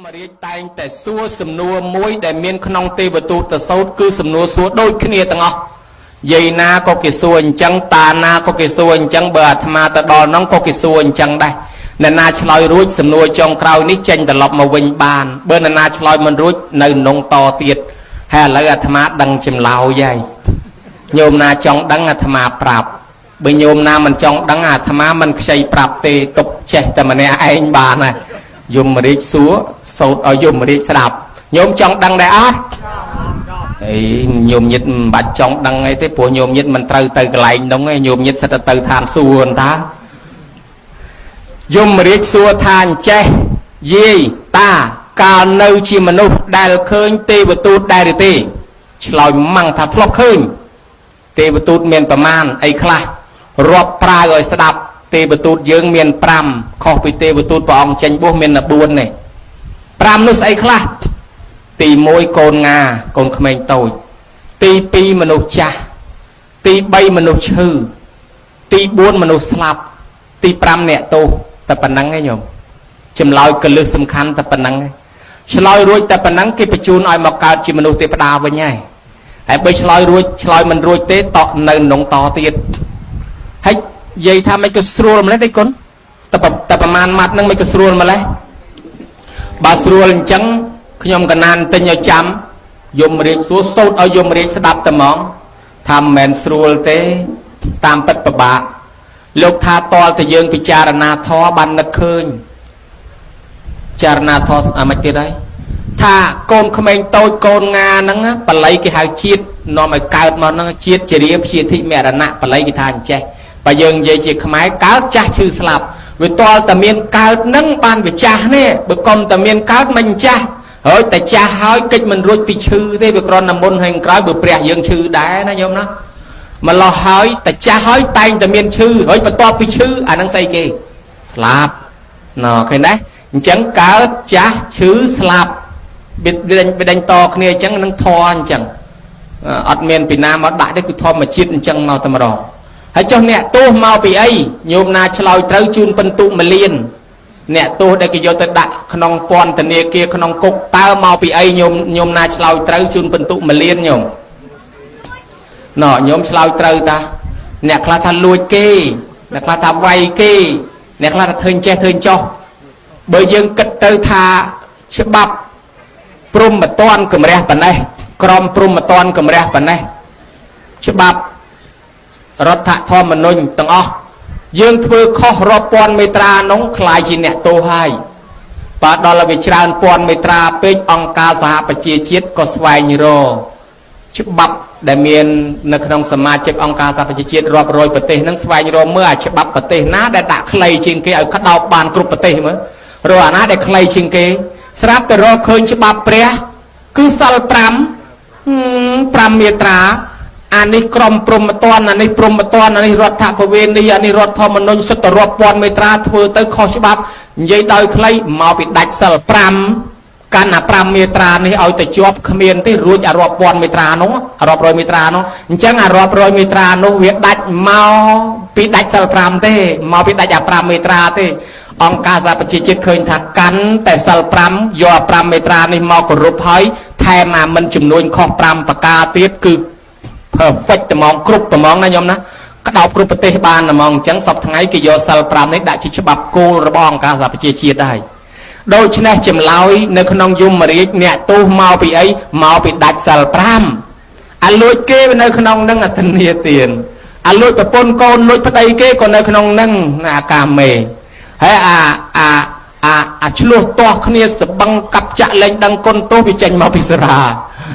មរាជតែងតែសួរសំណួរមួយដែលមានក្នុងទេវទូតទៅសូត្រគឺសំណួរសួរដូចគ្នាទាំងអស់យាយណាក៏គេសួរអញ្ចឹងតាណាក៏គេសួរអញ្ចឹងបើអាត្មាទៅដល់នោះក៏គេសួរអញ្ចឹងដែរអ្នកណាឆ្លើយរួចសំណួរចុងក្រោយនេះចេញត្រឡប់មកវិញបានបើអ្នកណាឆ្លើយមិនរួចនៅក្នុងតទៀតហើយឥឡូវអាត្មាដឹងចម្លើយហើយញោមណាចង់ដឹងអាត្មាប្រាប់បើញោមណាមិនចង់ដឹងអាត្មាមិនខ្ចីប្រាប់ទេទុកចេះតែម្នាក់ឯងបានហើយយមរាជសួរសូត្រឲ្យយមរាជស្ដាប់ញោមចង់ដឹងដែរអត់អីញោមញាតិមិនបាច់ចង់ដឹងអីទេព្រោះញោមញាតិមិនត្រូវទៅកន្លែងនោះឯងញោមញាតិសិតទៅឋានសួគ៌តាយមរាជសួរថាអញ្ចេះយាយតាកាលនៅជាមនុស្សដែលឃើញទេវទូតដែរឬទេឆ្លើយម៉ាំងថាធ្លាប់ឃើញទេវទូតមានប្រមាណអីខ្លះរាប់ប្រើឲ្យស្ដាប់ទេវទូតយើងមាន5ខុសពីទេវទូតព្រះអង្គចេញបួសមាន4នេះ5នោះស្អីខ្លះទី1កូនងាកូនក្មេងតូចទី2មនុស្សចាស់ទី3មនុស្សឈឺទី4មនុស្សស្លាប់ទី5អ្នកទោសតែប៉ុណ្្នឹងឯងញោមចម្លើយកលឹះសំខាន់តែប៉ុណ្្នឹងឯងឆ្លើយរួចតែប៉ុណ្្នឹងគេបញ្ជូនឲ្យមកកើតជាមនុស្សទេវតាវិញហើយបើឆ្លើយរួចឆ្លើយមិនរួចទេតក់នៅក្នុងតទៀតហើយនិយាយថាមិនក៏ស្រួលម្លេះទេគុណតែប្រហែលម៉ាត់ហ្នឹងមិនក៏ស្រួលម្លេះបើស្រួលអញ្ចឹងខ្ញុំកណានទិញឲ្យចាំយមរាជសួរសូត្រឲ្យយមរាជស្ដាប់តែហ្មងថាមិនមែនស្រួលទេតាមពិតពិបាកលោកថាតលតែយើងពិចារណាធម៌បាននឹកឃើញចារណាធម៌អាមិនទៀតហើយថាកូនក្មេងតូចកូនងាហ្នឹងបល័យគេហៅជាតិនាំឲ្យកើតមកហ្នឹងជាតិជារាព្យាធិមរណៈបល័យគេថាអញ្ចេះបើយើងនិយាយជាខ្មែរកើតចាស់ឈឺស្លាប់វាតលតែមានកើតហ្នឹងបានវាចាស់នេះបើកុំតែមានកើតមិនចាស់ហើយតែចាស់ហើយកិច្ចមិនរួចពីឈឺទេវាគ្រាន់តែមុនហើយក្រោយបើព្រះយើងឈឺដែរណាញោមណាម្លោះហើយតែចាស់ហើយតែងតែមានឈឺហើយបន្ទាប់ពីឈឺអាហ្នឹងស្អីគេស្លាប់ណ៎ឃើញទេអញ្ចឹងកើតចាស់ឈឺស្លាប់វាដេញតគ្នាអញ្ចឹងនឹងធរអញ្ចឹងអត់មានពីណាមកដាក់ទេគឺធម្មជាតិអញ្ចឹងមកតែម្ដងហើយចុះអ្នកទោសមកពីអីញោមណាឆ្លើយត្រូវជូនពិន្ទុ1លានអ្នកទោសដែលគេយកទៅដាក់ក្នុងពន្ធនាគារក្នុងគុកតើមកពីអីញោមណាឆ្លើយត្រូវជូនពិន្ទុ1លានញោមណ៎ញោមឆ្លើយត្រូវតាអ្នកខ្លះថាលួចគេអ្នកខ្លះថាវាយគេអ្នកខ្លះថាធ្វើចេះធ្វើចោះបើយើងគិតទៅថាច្បាប់ព្រំមតនកម្រះប៉ុណ្ណេះក្រមព្រំមតនកម្រះប៉ុណ្ណេះច្បាប់រដ្ឋធម្មនុញ្ញទាំងអស់យើងធ្វើខុសរាប់ពាន់មេត្រានោះคล้ายជាអ្នកទោសហើយបើដល់វាច្រើនពាន់មេត្រាពេកអង្គការសហប្រជាជាតិក៏ស្វែងរកច្បាប់ដែលមាននៅក្នុងសមាជិកអង្គការសហប្រជាជាតិរាប់រយប្រទេសនឹងស្វែងរកមើលអាច្បាប់ប្រទេសណាដែលដាក់ខ្លីជាងគេឲ្យក្តោបបានគ្រប់ប្រទេសមើលរកអាណាដែលខ្លីជាងគេស្រាប់តែរកឃើញច្បាប់ព្រះគឺសិល5មេត្រាអានេះក្រមព្រំតនអានេះព្រំតនអានេះរដ្ឋបវេនីអានេះរដ្ឋធម្មនុញ្ញសិទ្ធិរាប់ពាន់មេត្រាធ្វើទៅខុសច្បាប់និយាយដោយខ្លីមកពីដាច់សិល5កាន់អា5មេត្រានេះឲ្យទៅជាប់គ្មានទេរួចអារាប់ពាន់មេត្រានោះរាប់រយមេត្រានោះអញ្ចឹងអារាប់រយមេត្រានោះវាដាច់មកពីដាច់សិល5ទេមកពីដាច់អា5មេត្រាទេអង្គការសហប្រជាជាតិឃើញថាកាន់តែសិល5យក5មេត្រានេះមកគោរពហើយថែមអាមិនចំនួនខុស5ប្រការទៀតគឺ perfect ត្មងគ្រប់ត្មងណាញោមណាក្តោបគ្រប់ប្រទេសបានត្មងអញ្ចឹងសប្តាហ៍ថ្ងៃគេយកសិល5នេះដាក់ជាច្បាប់គោលរបស់អង្គការសហប្រជាជាតិដែរដូច្នេះចម្លើយនៅក្នុងយមរាជអ្នកទោសមកពីអីមកពីដាច់សិល5អាលួចគេនៅក្នុងនឹងអធិនាទានអាលួចប្រពន្ធកូនលួចប្តីគេក៏នៅក្នុងនឹងអាកាមេហើយអាឆ្លោះទាស់គ្នាសបឹងកាប់ចាក់លែងដឹងគុណទោសវាចេញមកពីសារា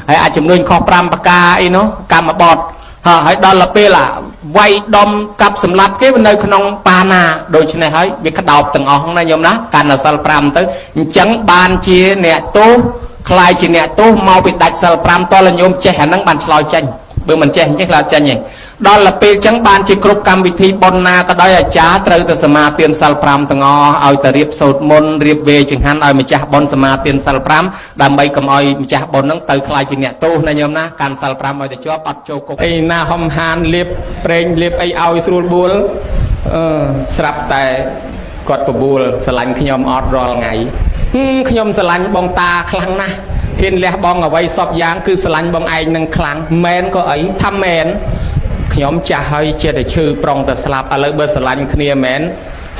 ហើយអាចចំនួនខុស5ប្រការអីនោះកម្មបត្តិហើយដល់ពេលវាយដំកាប់សម្លាប់គេនៅក្នុងបាណាដូច្នេះហើយវាក្តោបទាំងអស់ណាញោមណាកាន់សិល5ទៅអញ្ចឹងបានជាអ្នកទោសคล้ายជាអ្នកទោសមកពីដាច់សិល5តលញោមចេះអាហ្នឹងបានឆ្លើយចេញបើមិនចេះអញ្ចឹងឆ្លើយចេញទេដល់ពេលអញ្ចឹងបានជាគ្រប់កម្មវិធីបុណ្យណាក៏ដោយអាចារ្យត្រូវតែសមាទានសិល5ទាំងអស់ឲ្យទៅរៀបសូត្រមន្តរៀបវេចង្ហាន់ឲ្យម្ចាស់បុណ្យសមាទានសិល5ដើម្បីកុំឲ្យម្ចាស់បុណ្យហ្នឹងទៅខ្លាចជាអ្នកទោសណាញោមណាកាន់សិល5ឲ្យទៅជាប់អត់ចូលគុកអីណាហំហានលៀបប្រេងលៀបអីឲ្យស្រួលបួលស្រាប់តែគាត់បបួលស្រឡាញ់ខ្ញុំអត់រាល់ថ្ងៃ ខ្ញុំស្រឡាញ់បងតាខ្លាំងណាស់ហ៊ានលះបង់អ្វីសពយ៉ាងគឺស្រឡាញ់បងឯងនឹងខ្លាំងមែនក៏អីថាមែនខ្ញុំចាស់ហើយចិត្តតែឈឺប្រុងតែស្លាប់ឥឡូវបើស្រឡាញ់គ្នាមែន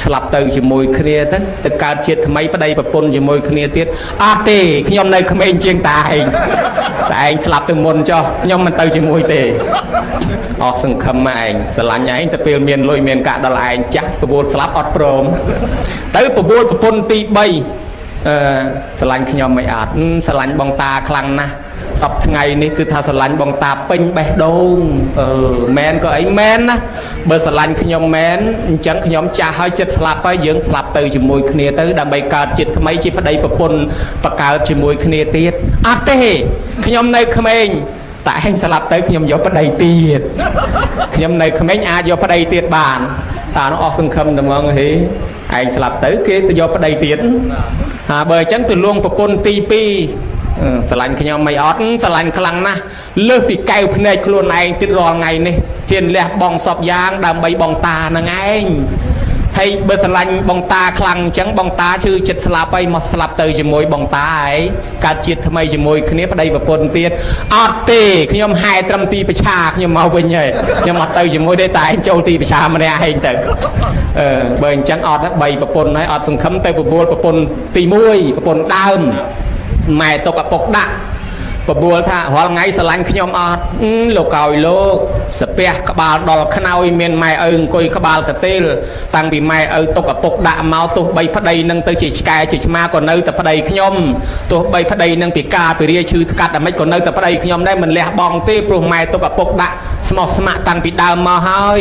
ស្លាប់ទៅជាមួយគ្នាទៅកើតជាតិថ្មីប្តីប្រពន្ធជាមួយគ្នាទៀតអត់ទេខ្ញុំនៅក្មេងជាងតាឯងតែឯងស្លាប់ទៅមុនចុះខ្ញុំមិនទៅជាមួយទេអស់សង្ឃឹមមកឯងស្រឡាញ់ឯងទៅពេលមានលុយមានកាក់ដល់ឯងចាស់ប្រពន្ធស្លាប់អត់ព្រមទៅប្រពន្ធប្រពន្ធទី3ស្រឡាញ់ខ្ញុំមិនអត់ស្រឡាញ់បងតាខ្លាំងណាស់សពថ្ងៃនេះគឺថាស្រឡាញ់បងតាពេញបេះដូងមែនក៏អីមែនណាបើស្រឡាញ់ខ្ញុំមែនអញ្ចឹងខ្ញុំចាស់ហើយចិត្តស្លាប់ហើយយើងស្លាប់ទៅជាមួយគ្នាទៅដើម្បីកើតជាតិថ្មីជាប្តីប្រពន្ធបកើតជាមួយគ្នាទៀតអត់ទេខ្ញុំនៅក្មេងតែឯងស្លាប់ទៅខ្ញុំយកប្តីទៀតខ្ញុំនៅក្មេងអាចយកប្តីទៀតបានតានោះអស់សង្ឃឹមតែហ្មងហេឯងស្លាប់ទៅគេទៅយកប្តីទៀតបើអញ្ចឹងទៅលួងប្រពន្ធទី2ស្រឡាញ់ខ្ញុំមិនអត់ស្រឡាញ់ខ្លាំងណាស់លើសពីកែវភ្នែកខ្លួនឯងទៀតរាល់ថ្ងៃនេះហ៊ានលះបង់សពយ៉ាងដើម្បីបងតានឹងឯងហើយបើស្រឡាញ់បងតាខ្លាំងអញ្ចឹងបងតាឈឺចិត្តស្លាប់ហើយមកស្លាប់ទៅជាមួយបងតាឯងកើតជាតិថ្មីជាមួយគ្នាប្តីប្រពន្ធទៀតអត់ទេខ្ញុំហែត្រឹមទីប្រឆាខ្ញុំមកវិញហើយខ្ញុំអត់ទៅជាមួយទេតែឯងចូលទីប្រឆាម្នាក់ឯងទៅបើអញ្ចឹងអត់3ប្រពន្ធហើយអត់សង្ឃឹមទៅប្រពន្ធទី1ប្រពន្ធដើមម៉ែទុកឪពុកដាក់បបួលថារាល់ថ្ងៃស្រឡាញ់ខ្ញុំអត់លោកឲ្យលោកសាពះក្បាលដល់ខ្នើយមានម៉ែឪអង្គុយក្បាលកទេលតាំងពីម៉ែឪទុកឪពុកដាក់មកទោះបីប្តីនឹងទៅជាឆ្កែជាឆ្មាក៏នៅតែប្តីខ្ញុំទោះបីប្តីនឹងពិការពិរាឈឺថ្កាត់តែមិនក៏នៅតែប្តីខ្ញុំដែរមិនលះបង់ទេព្រោះម៉ែទុកឪពុកដាក់ស្មោះស្ម័គ្រតាំងពីដើមមកហើយ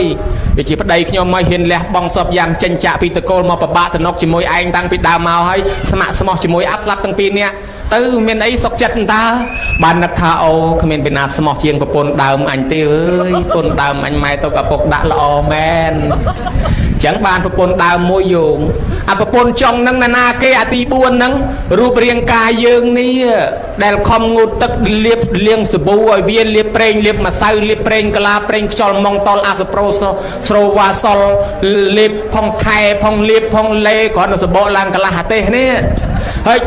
វាជាប្តីខ្ញុំមកហ៊ានលះបង់សពយ៉ាងចិញ្ចាក់ពីតកូលមកប្របាក់សនុកជាមួយឯងតាំងពីដើមមកហើយស្ម័គ្រស្មោះជាមួយអាប់ស្លាប់ទាំងពីរនាក់ទៅមានអីសុកចិត្តតើបាននឹកថាអូគ្មានពីណាស្មោះជាងប្រពន្ធដើមអញទេអើយប្រពន្ធដើមអញម៉ែទុកឪពុកដាក់ល្អមែនចឹងបានប្រពន្ធដើមមួយយោងអាប្រពន្ធចុងហ្នឹងណាគេអាទី4ហ្នឹងរូបរាងកាយយើងនេះដែលខំងូតទឹកលាបលាងសាប៊ូឲ្យវាលាបប្រេងលាបម្សៅលាបប្រេងកាឡាប្រេងខ្យល់ម៉ងតលអាសប្រូស្រូវ៉ាសលលាបផងខែផងលាបផងលេគ្រាន់តែសបកឡើងកន្លះទេសនេះហើយ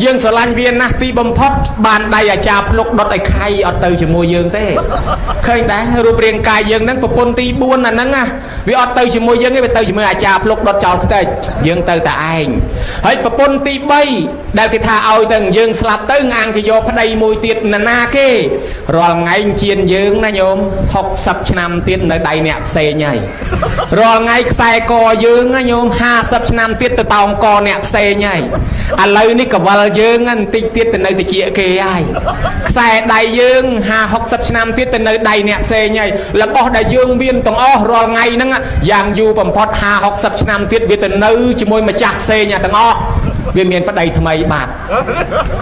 យើងស្រឡាញ់វាណាស់ទីបំផុតបានដៃអាចារ្យភ្លុកដុតឲ្យខៃអត់ទៅជាមួយយើងទេឃើញដែររូបរាងកាយយើងហ្នឹងប្រពន្ធទី4អាហ្នឹងណាវាអត់ទៅជាមួយយើងទេវាទៅជាមួយអាចារ្យភ្លុកដុតចោលខ្ទេចយើងទៅតែឯងហើយប្រពន្ធទី3ដែលគេថាឲ្យទៅយើងស្លាប់ទៅអាងគេយកប្តីមួយទៀតណាគេរាល់ថ្ងៃជៀនយើងណាញោម60ឆ្នាំទៀតនៅដៃអ្នកផ្សេងហើយរាល់ថ្ងៃខ្សែកយើងណាញោម50ឆ្នាំទៀតទៅតោងកអ្នកផ្សេងហើយឥឡូវនេះកវលយើងបន្តិចទៀតទៅនៅតិចគេហើយខ្សែដៃយើង50-60ឆ្នាំទៀតទៅនៅដៃអ្នកផ្សេងហើយរបស់ដែលយើងមានទាំងអស់រាល់ថ្ងៃហ្នឹងយ៉ាងយូរបំផុត50-60ឆ្នាំទៀតវាទៅនៅជាមួយម្ចាស់ផ្សេងទាំងអស់វាមានប្តីថ្មីបាត់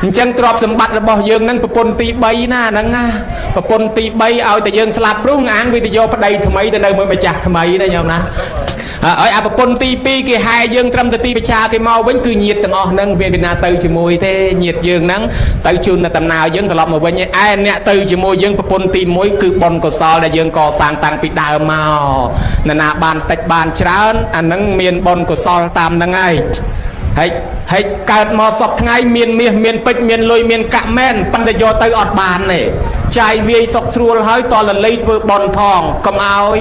អញ្ចឹងទ្រព្យសម្បត្តិរបស់យើងហ្នឹងប្រពន្ធទី3ណាហ្នឹងណាប្រពន្ធទី3ឲ្យតែយើងស្លាប់ព្រោះអាងវាទៅយកប្តីថ្មីទៅនៅមួយម្ចាស់ថ្មីណាញោមណាហើយអាប្រពន្ធទី2គេហែយើងត្រឹមទៅទីប្រឆាគេមកវិញគឺញាតិទាំងអស់ហ្នឹងវាពីណាទៅជាមួយទេញាតិយើងហ្នឹងទៅជូនដំណើរយើងត្រឡប់មកវិញឯអ្នកទៅជាមួយយើងប្រពន្ធទី1គឺបុណ្យកុសលដែលយើងកសាងតាំងពីដើមមកណាបានតិចបានច្រើនអាហ្នឹងមានបុណ្យកុសលតាមហ្នឹងហើយកើតមកសពថ្ងៃមានមាសមានពេជ្រមានលុយមានកាក់មែនប៉ុន្តែយកទៅអត់បានទេចាយវាយសុកស្រួលហើយតលលីធ្វើបន់ផងកុំឲ្យ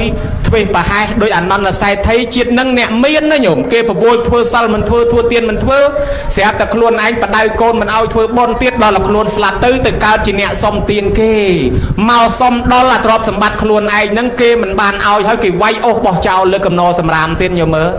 ធ្វេសប្រហែសដោយអនន្តសេដ្ឋីជាតិនឹងអ្នកមានណាញោមគេប្រវល់ធ្វើសិលមិនធ្វើទៀនមិនធ្វើស្រាប់តែខ្លួនឯងបដៅកូនមិនឲ្យធ្វើបន់ទៀតដល់តែខ្លួនស្លាប់ទៅកើតជាអ្នកសុំទៀនគេមកសុំដល់អាទ្រព្យសម្បត្តិខ្លួនឯងហ្នឹងគេមិនបានឲ្យហើយគេវាយអូសបោះចោលលើកំណរសម្រាមទៀតញោមមើល